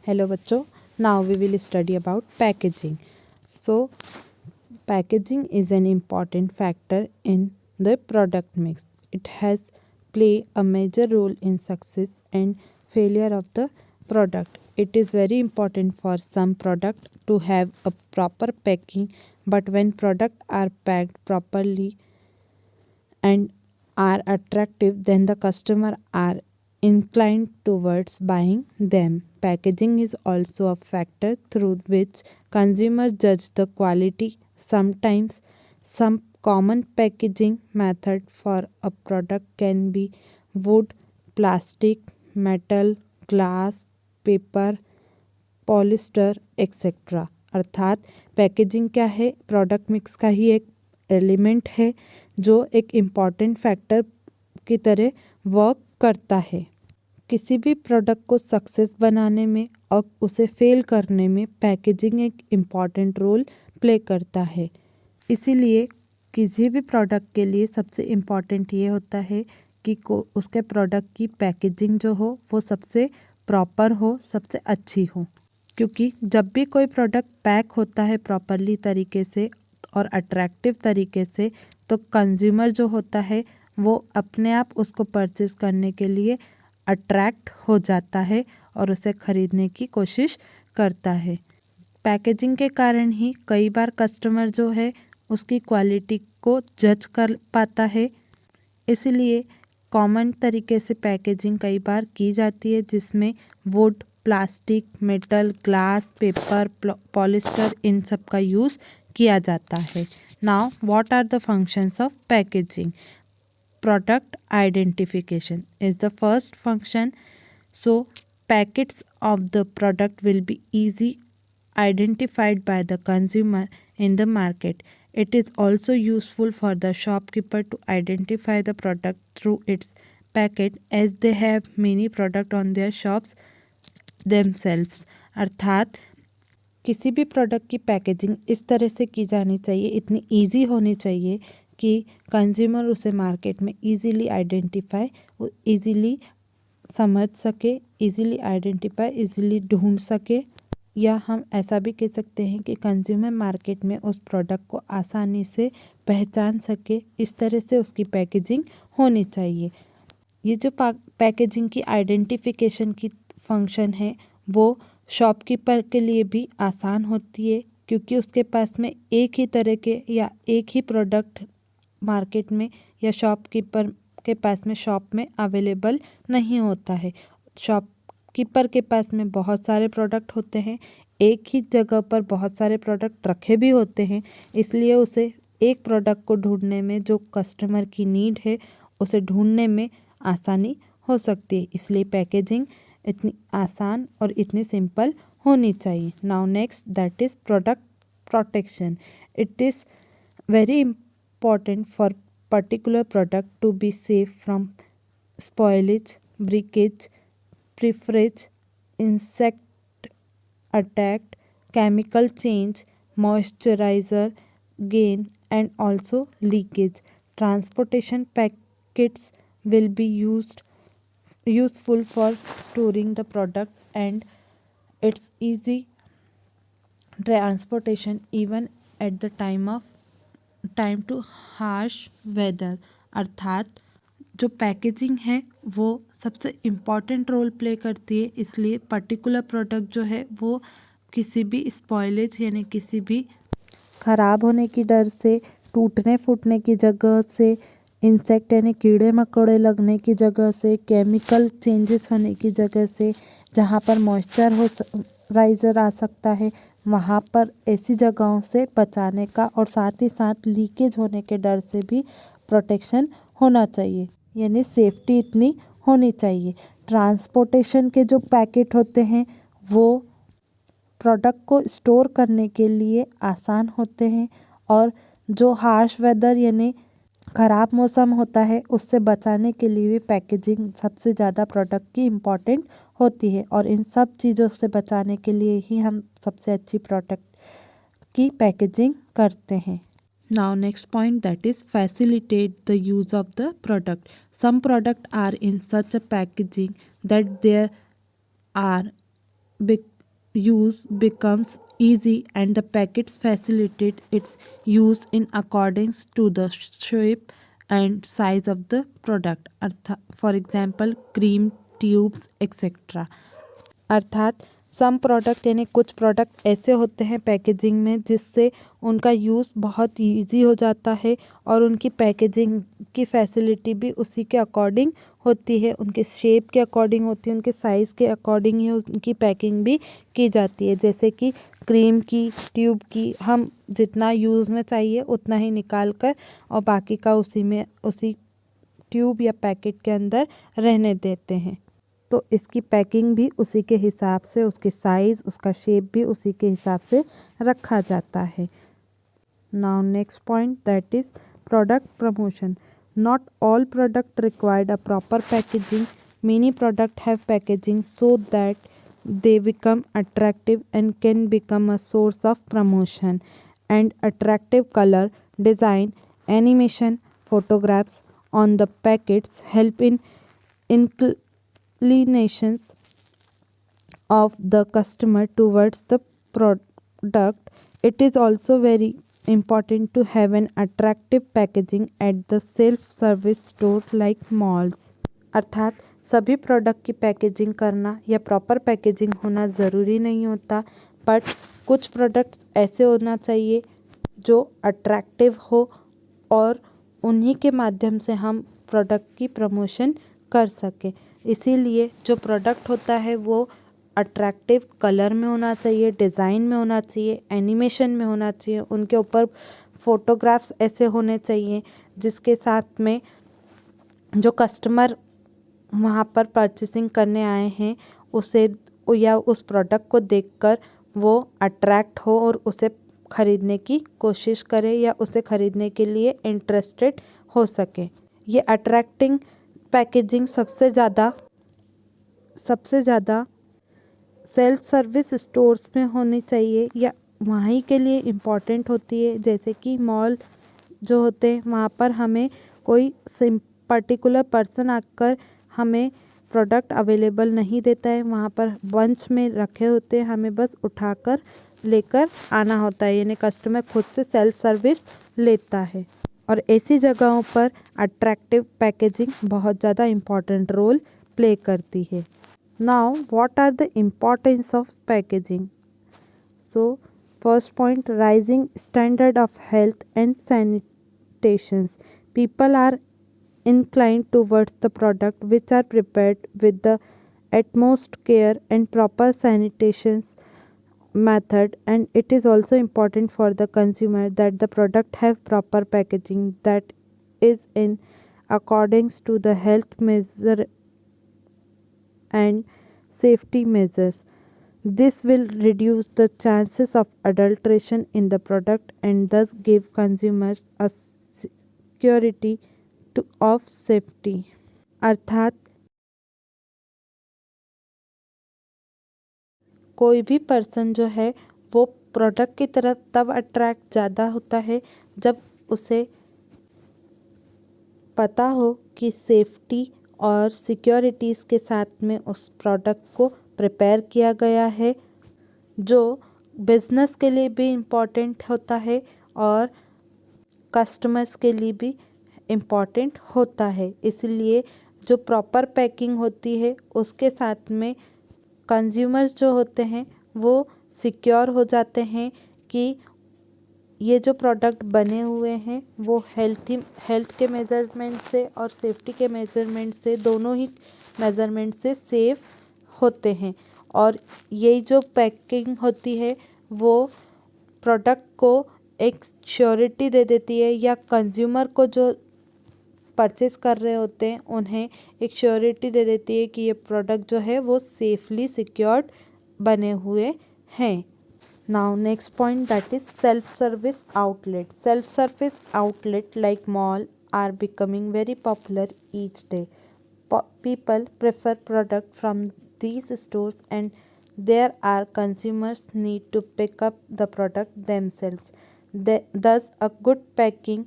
Hello बच्चों, now we will study about packaging. So packaging is an important factor in the product mix. It has play a major role in success and failure of the product. It is very important for some product to have a proper packing, but when product are packed properly and are attractive, then the customer are inclined towards buying them. Packaging is also a factor through which consumers judge the quality. Sometimes some common packaging method for a product can be wood, plastic, metal, glass, paper, polyester etcetera. अर्थात packaging क्या है, product mix का ही एक element है जो एक important factor की तरह वर्क करता है। किसी भी प्रोडक्ट को सक्सेस बनाने में और उसे फेल करने में पैकेजिंग एक इम्पॉर्टेंट रोल प्ले करता है। इसीलिए किसी भी प्रोडक्ट के लिए सबसे इम्पॉर्टेंट ये होता है कि उसके प्रोडक्ट की पैकेजिंग जो हो वो सबसे प्रॉपर हो, सबसे अच्छी हो। क्योंकि जब भी कोई प्रोडक्ट पैक होता है प्रॉपरली तरीके से और अट्रैक्टिव तरीके से, तो कंज्यूमर जो होता है वो अपने आप उसको परचेस करने के लिए अट्रैक्ट हो जाता है और उसे ख़रीदने की कोशिश करता है। पैकेजिंग के कारण ही कई बार कस्टमर जो है उसकी क्वालिटी को जज कर पाता है। इसलिए कॉमन तरीके से पैकेजिंग कई बार की जाती है जिसमें wood, plastic, metal, glass, paper, polyester इन सब का यूज़ किया जाता है। Now what are the functions of packaging? Product identification is the first function. So packets of the product will be easy identified by the consumer in the market. It is also useful for the shopkeeper to identify the product through its packet as they have many product on their shops themselves. अर्थात किसी भी product की packaging इस तरह से की जानी चाहिए, इतनी ईजी होनी चाहिए कि कंज्यूमर उसे मार्केट में इजीली आइडेंटिफाई, इजीली समझ सके, इजीली आइडेंटिफाई, इजीली ढूंढ सके। या हम ऐसा भी कह सकते हैं कि कंज्यूमर मार्केट में उस प्रोडक्ट को आसानी से पहचान सके। इस तरह से उसकी पैकेजिंग होनी चाहिए। ये जो पैकेजिंग की आइडेंटिफिकेशन की फंक्शन है वो शॉपकीपर के लिए भी आसान होती है, क्योंकि उसके पास में एक ही तरह के या एक ही प्रोडक्ट मार्केट में या शॉपकीपर के पास में शॉप में अवेलेबल नहीं होता है। शॉपकीपर के पास में बहुत सारे प्रोडक्ट होते हैं, एक ही जगह पर बहुत सारे प्रोडक्ट रखे भी होते हैं। इसलिए उसे एक प्रोडक्ट को ढूंढने में, जो कस्टमर की नीड है उसे ढूंढने में आसानी हो सकती है। इसलिए पैकेजिंग इतनी आसान और इतनी सिंपल होनी चाहिए। Now next that is product protection. It is very important for particular product to be safe from spoilage, breakage, preference, insect attack, chemical change, moisturizer gain and also leakage. Transportation packets will be useful for storing the product and it's easy transportation even at the time to harsh weather. अर्थात जो packaging है वो सबसे important role play करती है। इसलिए particular product जो है वो किसी भी स्पॉइलेज यानी किसी भी ख़राब होने की डर से, टूटने फूटने की जगह से, इंसेक्ट यानी कीड़े मकोड़े लगने की जगह से, केमिकल चेंजेस होने की जगह से, जहाँ पर मॉइस्चराइज़र आ सकता है वहाँ पर ऐसी जगहों से बचाने का और साथ ही साथ लीकेज होने के डर से भी प्रोटेक्शन होना चाहिए, यानी सेफ्टी इतनी होनी चाहिए। ट्रांसपोर्टेशन के जो पैकेट होते हैं वो प्रोडक्ट को स्टोर करने के लिए आसान होते हैं और जो हार्श वेदर यानी ख़राब मौसम होता है उससे बचाने के लिए भी पैकेजिंग सबसे ज़्यादा प्रोडक्ट की इम्पॉर्टेंट होती है। और इन सब चीज़ों से बचाने के लिए ही हम सबसे अच्छी प्रोडक्ट की पैकेजिंग करते हैं। Now next point that is facilitate the use of the product. Some product are in such a packaging that there are use becomes easy and the packets facilitate its use in accordance to the shape and size of the product. For example, cream tubes etc. अर्थात some product यानी कुछ product ऐसे होते हैं packaging में जिससे उनका use बहुत इजी हो जाता है और उनकी पैकेजिंग की फैसिलिटी भी उसी के अकॉर्डिंग होती है, उनके शेप के अकॉर्डिंग होती है, उनके साइज़ के अकॉर्डिंग ही उनकी पैकिंग भी की जाती है। जैसे कि क्रीम की ट्यूब की हम जितना यूज़ में चाहिए उतना ही निकाल कर और बाकी का उसी ट्यूब या पैकेट के अंदर रहने देते हैं, तो इसकी पैकिंग भी उसी के हिसाब से, उसके साइज़, उसका शेप भी उसी के हिसाब से रखा जाता है। Now next point that is product promotion. Not all product required a proper packaging. Many product have packaging so that they become attractive and can become a source of promotion, and attractive color, design, animation, photographs on the packets help in inclinations of the customer towards the product. It is also very important to have an attractive packaging at the self service store like malls. अर्थात सभी product की packaging करना या proper packaging होना ज़रूरी नहीं होता, but कुछ प्रोडक्ट्स ऐसे होना चाहिए जो अट्रैक्टिव हो और उन्हीं के माध्यम से हम प्रोडक्ट की प्रमोशन कर सकें। इसीलिए जो प्रोडक्ट होता है वो अट्रैक्टिव कलर में होना चाहिए, डिज़ाइन में होना चाहिए, एनिमेशन में होना चाहिए, उनके ऊपर फ़ोटोग्राफ्स ऐसे होने चाहिए जिसके साथ में जो कस्टमर वहाँ पर परचेसिंग करने आए हैं उसे या उस प्रोडक्ट को देखकर वो अट्रैक्ट हो और उसे ख़रीदने की कोशिश करे या उसे ख़रीदने के लिए इंटरेस्टेड हो सके। ये अट्रैक्टिंग पैकेजिंग सबसे ज़्यादा सेल्फ सर्विस स्टोर्स में होनी चाहिए या वहीं के लिए इम्पॉर्टेंट होती है। जैसे कि मॉल जो होते हैं वहाँ पर हमें कोई पर्टिकुलर पर्सन आकर हमें प्रोडक्ट अवेलेबल नहीं देता है, वहाँ पर बंच में रखे होते हैं, हमें बस उठाकर लेकर आना होता है, यानी कस्टमर खुद से सेल्फ सर्विस लेता है। और ऐसी जगहों पर अट्रैक्टिव पैकेजिंग बहुत ज़्यादा इम्पॉर्टेंट रोल प्ले करती है। Now what are the importance of packaging? So first point, rising standard of health and sanitations. People are inclined towards the product which are prepared with the utmost care and proper sanitation method, and it is also important for the consumer that the product have proper packaging that is in accordance to the health measure and safety measures. This will reduce the chances of adulteration in the product and thus give consumers a security of safety. अर्थात कोई भी person जो है वो product की तरफ तब attract ज़्यादा होता है जब उसे पता हो कि सेफ्टी और सिक्योरिटीज़ के साथ में उस प्रोडक्ट को प्रिपेयर किया गया है, जो बिज़नेस के लिए भी इम्पॉर्टेंट होता है और कस्टमर्स के लिए भी इम्पॉर्टेंट होता है। इसलिए जो प्रॉपर पैकिंग होती है उसके साथ में कंज्यूमर्स जो होते हैं वो सिक्योर हो जाते हैं कि ये जो प्रोडक्ट बने हुए हैं वो हेल्थ के मेजरमेंट से और सेफ्टी के मेजरमेंट से, दोनों ही मेजरमेंट से सेफ होते हैं। और यही जो पैकिंग होती है वो प्रोडक्ट को एक श्योरिटी दे देती है, या कंज्यूमर को जो परचेस कर रहे होते हैं उन्हें एक श्योरिटी दे देती है कि ये प्रोडक्ट जो है वो सेफली सिक्योर्ड बने हुए हैं। Now next point that is self service outlet. Self service outlet like mall are becoming very popular each day. People prefer product from these stores and there are consumers need to pick up the product themselves. Thus a good packing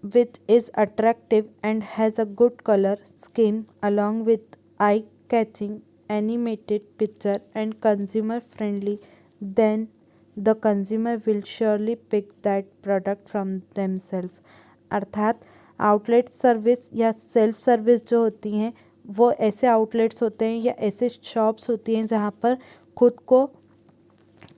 which is attractive and has a good color scheme along with eye-catching animated picture and consumer friendly, then the consumer will surely pick that product from themselves. अर्थात outlet service या self service जो होती हैं वो ऐसे outlets होते हैं या ऐसे शॉप्स होती हैं जहाँ पर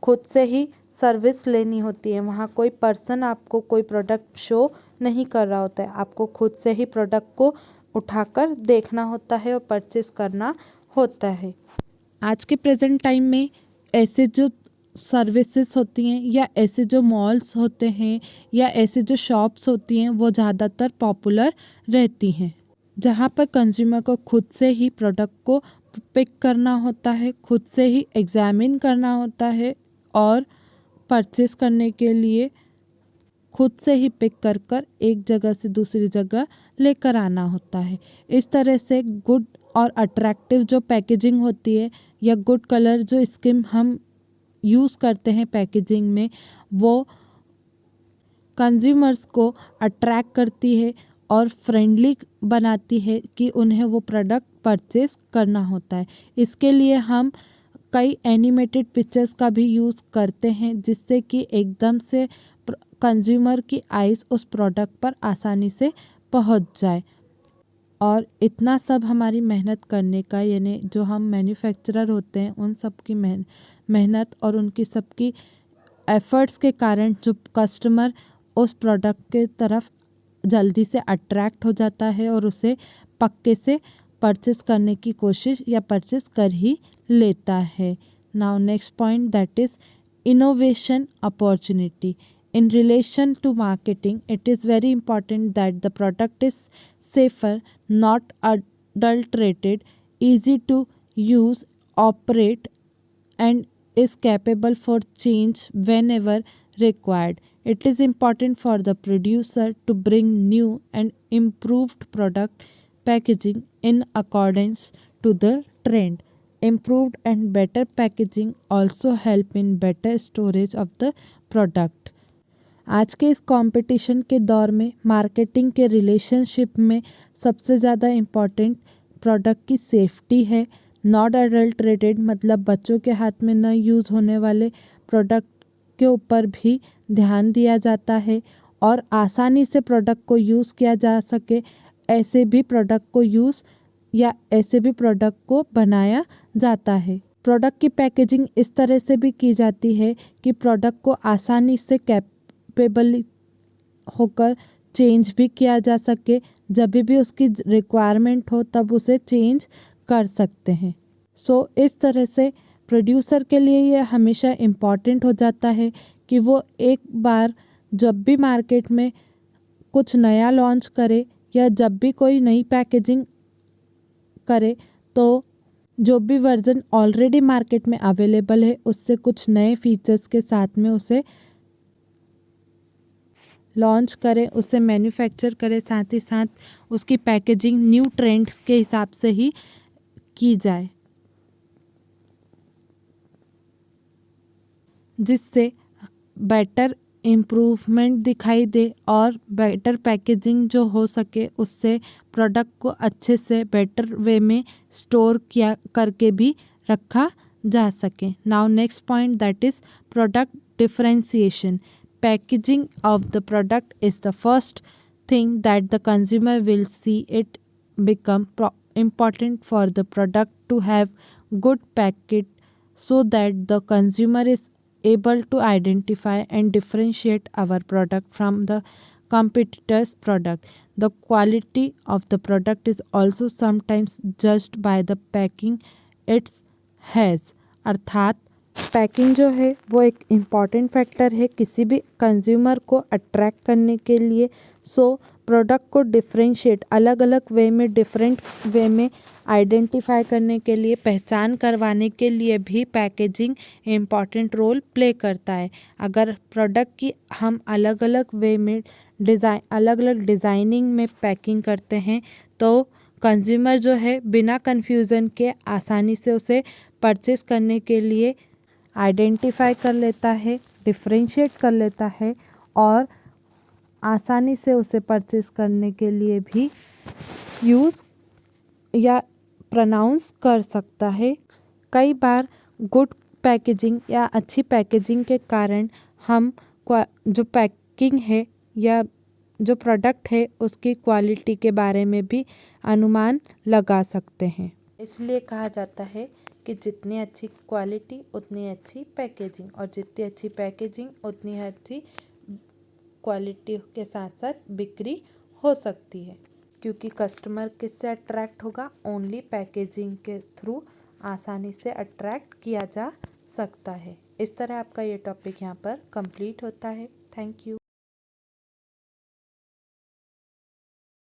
खुद से ही सर्विस लेनी होती है। वहाँ कोई पर्सन आपको कोई प्रोडक्ट शो नहीं कर रहा होता है, आपको खुद से ही प्रोडक्ट को उठाकर देखना होता है और परचेस करना होता है। आज के प्रेजेंट टाइम में ऐसे जो सर्विसेज होती हैं या ऐसे जो मॉल्स होते हैं या ऐसे जो शॉप्स होती हैं वो ज़्यादातर पॉपुलर रहती हैं, जहाँ पर कंज्यूमर को खुद से ही प्रोडक्ट को पिक करना होता है, खुद से ही एग्जामिन करना होता है और परचेस करने के लिए खुद से ही पिक कर एक जगह से दूसरी जगह लेकर आना होता है। इस तरह से गुड और अट्रैक्टिव जो पैकेजिंग होती है या गुड कलर जो स्कीम हम यूज़ करते हैं पैकेजिंग में, वो कंज्यूमर्स को अट्रैक्ट करती है और फ्रेंडली बनाती है कि उन्हें वो प्रोडक्ट परचेस करना होता है। इसके लिए हम कई एनिमेटेड पिक्चर्स का भी यूज़ करते हैं जिससे कि एकदम से कंज्यूमर की आइज़ उस प्रोडक्ट पर आसानी से पहुंच जाए। और इतना सब हमारी मेहनत करने का, यानी जो हम मैन्युफैक्चरर होते हैं उन सब की मेहनत और उनकी सबकी एफ़र्ट्स के कारण जो कस्टमर उस प्रोडक्ट के तरफ जल्दी से अट्रैक्ट हो जाता है और उसे पक्के से परचेस करने की कोशिश या परचेस कर ही लेता है। Now next point, that is innovation opportunity. In relation to marketing, it is very important that the product is safer, not adulterated, easy to use, operate, and is capable for change whenever required. It is important for the producer to bring new and improved product packaging in accordance to the trend. Improved and better packaging also help in better storage of the product. आज के इस competition के दौर में marketing के relationship में सबसे ज़्यादा इम्पॉर्टेंट प्रोडक्ट की सेफ्टी है। नॉट अडल्ट्रेटेड मतलब बच्चों के हाथ में न यूज़ होने वाले प्रोडक्ट के ऊपर भी ध्यान दिया जाता है और आसानी से प्रोडक्ट को यूज़ किया जा सके ऐसे भी प्रोडक्ट को यूज़ या ऐसे भी प्रोडक्ट को बनाया जाता है। प्रोडक्ट की पैकेजिंग इस तरह से भी की जाती है कि प्रोडक्ट को आसानी से कैपेबल होकर चेंज भी किया जा सके, जब भी उसकी रिक्वायरमेंट हो तब उसे चेंज कर सकते हैं। सो इस तरह से प्रोड्यूसर के लिए ये हमेशा इम्पॉर्टेंट हो जाता है कि वो एक बार जब भी मार्केट में कुछ नया लॉन्च करे या जब भी कोई नई पैकेजिंग करे तो जो भी वर्जन ऑलरेडी मार्केट में अवेलेबल है उससे कुछ नए फीचर्स के साथ में उसे लॉन्च करें, उसे मैन्युफैक्चर करें, साथ ही साथ उसकी पैकेजिंग न्यू ट्रेंड्स के हिसाब से ही की जाए, जिससे बेटर इम्प्रूवमेंट दिखाई दे और बेटर पैकेजिंग जो हो सके उससे प्रोडक्ट को अच्छे से बेटर वे में स्टोर किया करके भी रखा जा सके। Now next point, that is product differentiation. Packaging of the product is the first thing that the consumer will see. It become important for the product to have good package so that the consumer is able to identify and differentiate our product from the competitor's product. The quality of the product is also sometimes judged by the packing it has. अर्थात packing जो है वो एक important factor है किसी भी consumer को attract करने के लिए। सो प्रोडक्ट को डिफरेंशिएट अलग अलग वे में, डिफरेंट वे में आइडेंटिफाई करने के लिए, पहचान करवाने के लिए भी पैकेजिंग इम्पॉर्टेंट रोल प्ले करता है। अगर प्रोडक्ट की हम अलग अलग वे में अलग अलग डिज़ाइनिंग में पैकिंग करते हैं तो कंज्यूमर जो है बिना कन्फ्यूज़न के आसानी से उसे परचेस करने के लिए आइडेंटिफाई कर लेता है, डिफरेंशिएट कर लेता है और आसानी से उसे परचेस करने के लिए भी यूज़ या प्रोनाउंस कर सकता है। कई बार गुड पैकेजिंग या अच्छी पैकेजिंग के कारण हम जो पैकिंग है या जो प्रोडक्ट है उसकी क्वालिटी के बारे में भी अनुमान लगा सकते हैं। इसलिए कहा जाता है कि जितनी अच्छी क्वालिटी उतनी अच्छी पैकेजिंग, और जितनी अच्छी पैकेजिंग उतनी अच्छी क्वालिटी के साथ साथ बिक्री हो सकती है। क्योंकि कस्टमर किससे अट्रैक्ट होगा? ओनली पैकेजिंग के थ्रू आसानी से अट्रैक्ट किया जा सकता है। इस तरह आपका ये टॉपिक यहाँ पर कंप्लीट होता है। Thank you.